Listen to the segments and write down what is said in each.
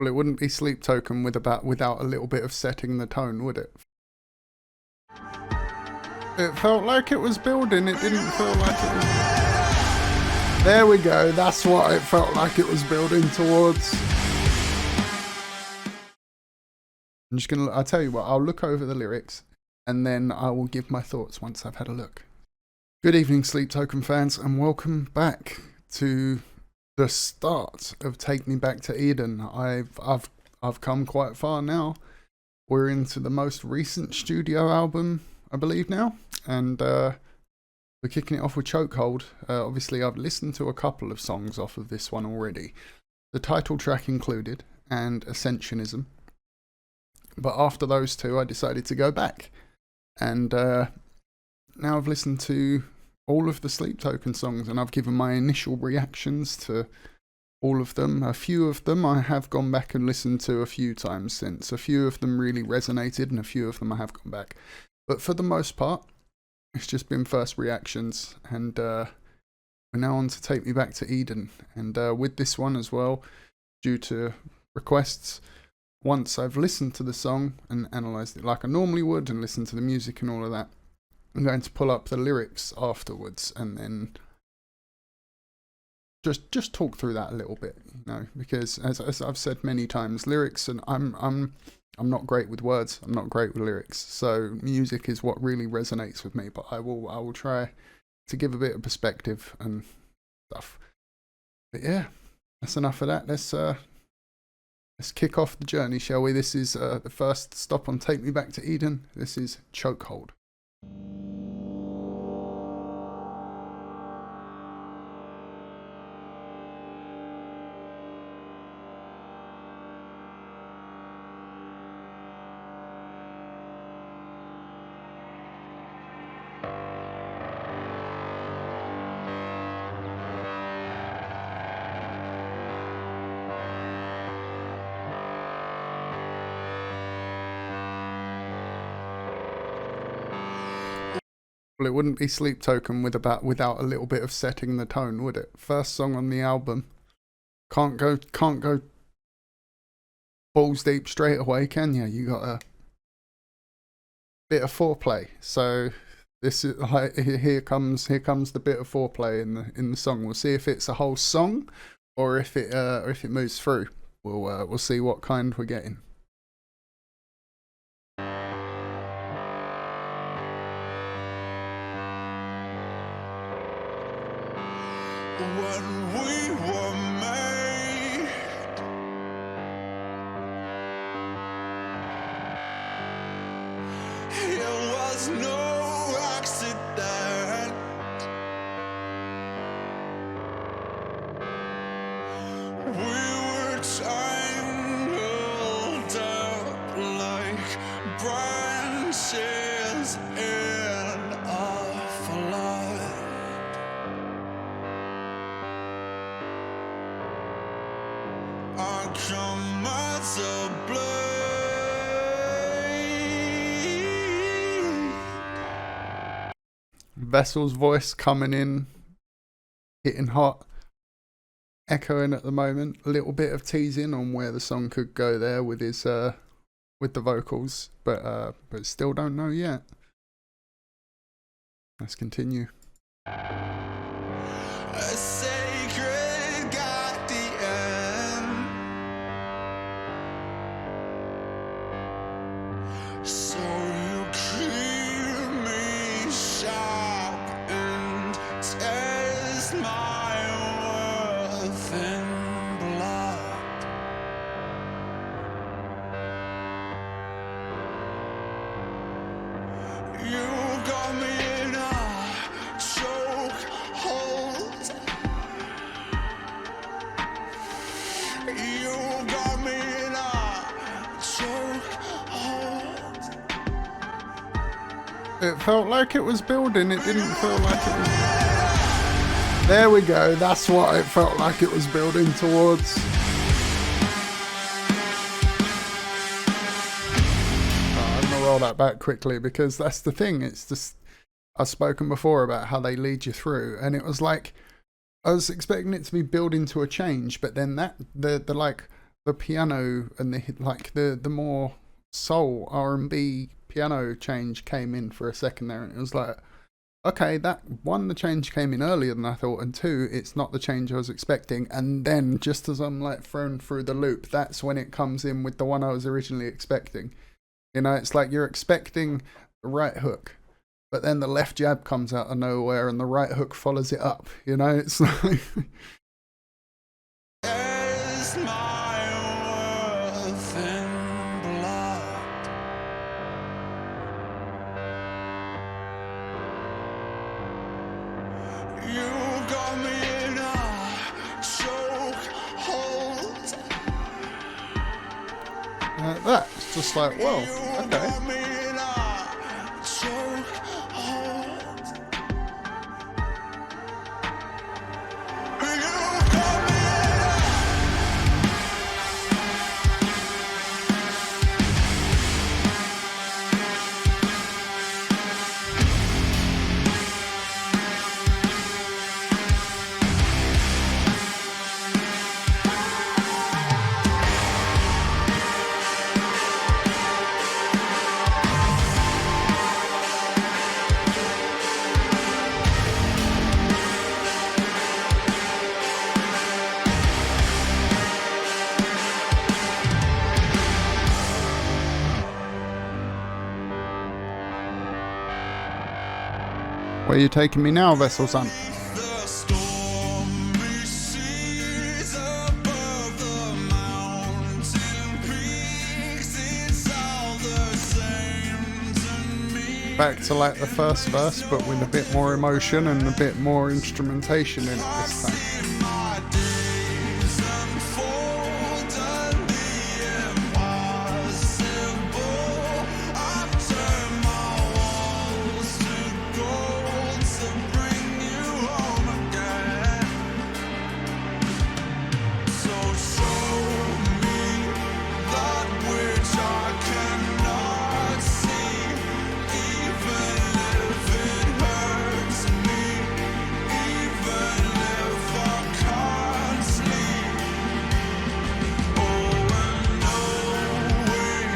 Well, it wouldn't be Sleep Token without a little bit of setting the tone, would it? It felt like it was building, it didn't feel like it was... There we go, that's what it felt like it was building towards. I'm just gonna, I'll tell you what, I'll look over the lyrics and then I will give my thoughts once I've had a look. Good evening, Sleep Token fans, and welcome back to the start of Take Me Back to Eden. I've come quite far now. We're into the most recent studio album, I believe now, and we're kicking it off with Chokehold. Obviously, I've listened to a couple of songs off of this one already, the title track included, and Ascensionism. But after those two, I decided to go back, and now I've listened to all of the Sleep Token songs, and I've given my initial reactions to all of them. A few of them I have gone back and listened to a few times since. A few of them really resonated, and a few of them I have gone back. But for the most part, it's just been first reactions, and we're now on to Take Me Back to Eden. And with this one as well, due to requests, once I've listened to the song and analysed it like I normally would and listened to the music and all of that, I'm going to pull up the lyrics afterwards and then just talk through that a little bit, you know, because as I've said many times, lyrics, and I'm not great with words, I'm not great with lyrics, so music is what really resonates with me, but I will try to give a bit of perspective and stuff. But yeah, that's enough of that. Let's kick off the journey, shall we? This is the first stop on Take Me Back to Eden. This is Chokehold. Well, it wouldn't be Sleep Token without a little bit of setting the tone, would it? First song on the album. Can't go balls deep straight away, can you? You got a bit of foreplay. So this is like, here comes the bit of foreplay in the song. We'll see if it's a whole song or if it moves through. We'll see what kind we're getting. When we were made, it was no accident. We were tangled up like branches in a flood. I come as a blade. Vessel's voice coming in, hitting hot, echoing at the moment. A little bit of teasing on where the song could go there with his with the vocals, but still don't know yet. Let's continue. A sacred guardian, so you keep me sharp and test my worth in blood. You got me in a chokehold. You got me in a chokehold. It felt like it was building, it didn't feel like it was... There we go, that's what it felt like it was building towards. I'm gonna roll that back quickly because that's the thing, it's just... I've spoken before about how they lead you through, and it was like, I was expecting it to be building to a change, but then the like the piano and the more soul R&B piano change came in for a second there, and it was like, okay, that one, the change came in earlier than I thought, and two, it's not the change I was expecting. And then just as I'm like thrown through the loop, that's when it comes in with the one I was originally expecting. You know, it's like you're expecting the right hook, but then the left jab comes out of nowhere and the right hook follows it up. You know, it's like Is my worth in blood? You got me in a chokehold. that. It's just like, whoa, You okay. got me in a chokehold. You got me in Where are you taking me now, Vessel Son? the stormy seas above the mountain peaks. It's all the same to me. Back to like the first verse, but with a bit more emotion and a bit more instrumentation in it this time. In my days unfold and the impossible. I've turned my walls to gold to bring you home again. So show me that which I cannot see, even if it hurts me, even if I can't sleep. Oh, and knowing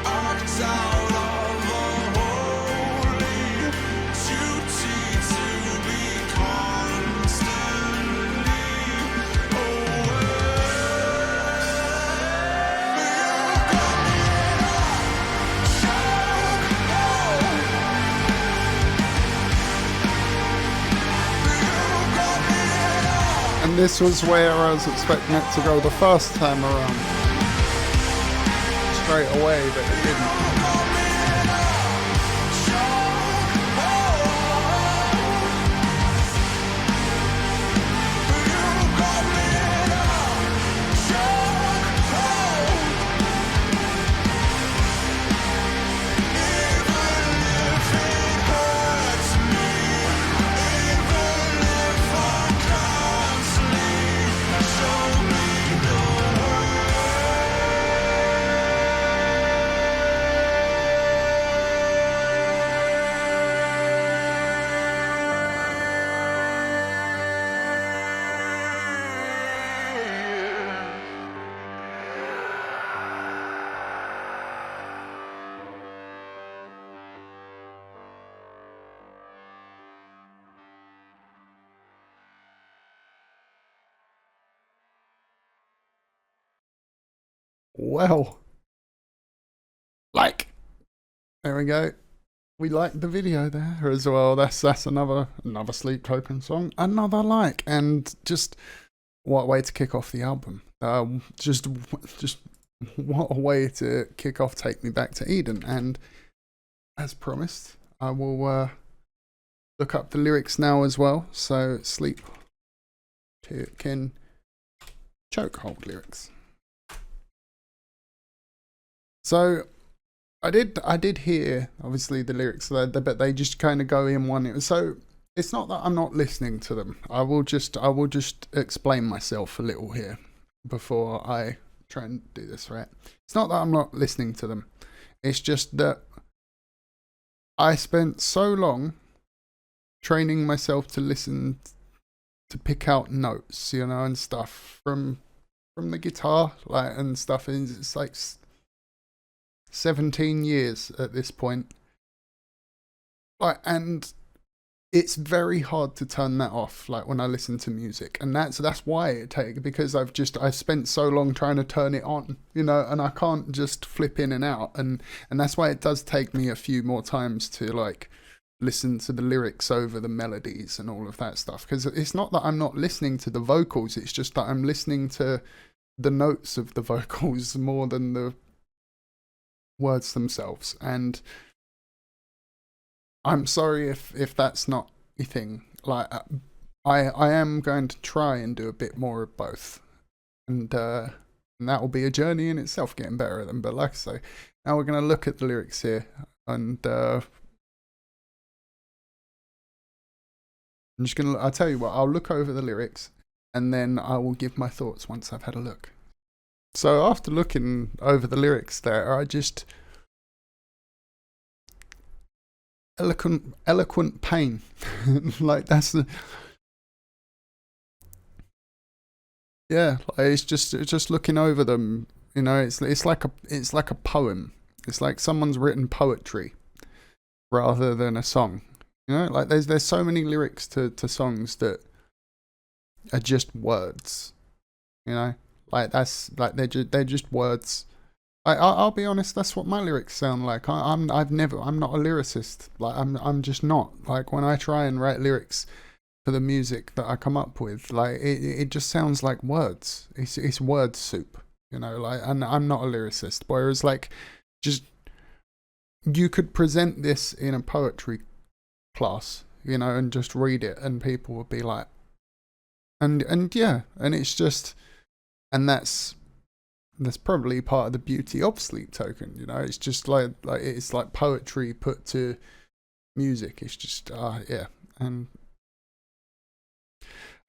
act out of a holy duty to be constantly And this was where I was expecting it to go the first time around. Straight away, but it didn't. Well, like, there we go. We like the video there as well. That's another Sleep Token song, another like, and just what a way to kick off the album. Just what a way to kick off Take Me Back to Eden. And as promised, I will look up the lyrics now as well. So Sleep Token Chokehold lyrics. So I did hear obviously the lyrics, but they just kind of go in one. So it's not that I'm not listening to them. I will just explain myself a little here before I try and do this right. It's not that I'm not listening to them. It's just that I spent so long training myself to listen, to pick out notes, and stuff from from the guitar, like, and stuff, and it's like 17 years at this point. Like, and it's very hard to turn that off, like when I listen to music, and that's why it takes, because I've spent so long trying to turn it on, and I can't just flip in and out, and that's why it does take me a few more times to like listen to the lyrics over the melodies and all of that stuff, because it's not that I'm not listening to the vocals, it's just that I'm listening to the notes of the vocals more than the words themselves. And I'm sorry if that's not a thing. Like, I am going to try and do a bit more of both, and that will be a journey in itself, getting better at them. But like I say, now we're going to look at the lyrics here, and I'm just gonna. I'll tell you what. I'll look over the lyrics, and then I will give my thoughts once I've had a look. So after looking over the lyrics, there, I just eloquent pain. Like, that's the, yeah, like, it's just looking over them, it's like a poem. It's like someone's written poetry rather than a song. Like, there's so many lyrics to songs that are just words, like, that's like they're just words. I'll be honest, that's what my lyrics sound like. I'm not a lyricist. Like, I'm just not. Like, when I try and write lyrics for the music that I come up with, like, it just sounds like words. It's word soup, like, and I'm not a lyricist. Whereas, like, just, you could present this in a poetry class, and just read it, and people would be like, and yeah, and it's just, and that's probably part of the beauty of Sleep Token. It's just like it's like poetry put to music. It's just yeah, and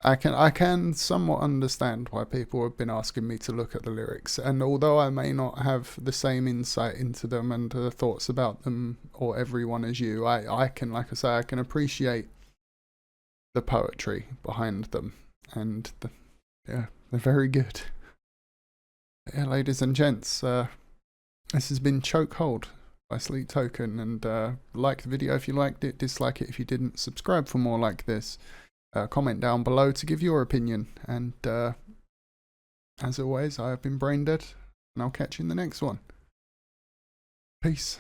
I can somewhat understand why people have been asking me to look at the lyrics, and although I may not have the same insight into them and the thoughts about them or everyone as you, I can, like I say, I can appreciate the poetry behind them, and yeah, they're very good. Yeah, ladies and gents, this has been Chokehold by Sleep Token, and like the video if you liked it, dislike it if you didn't, subscribe for more like this, comment down below to give your opinion, and as always, I have been Braindead, and I'll catch you in the next one. Peace.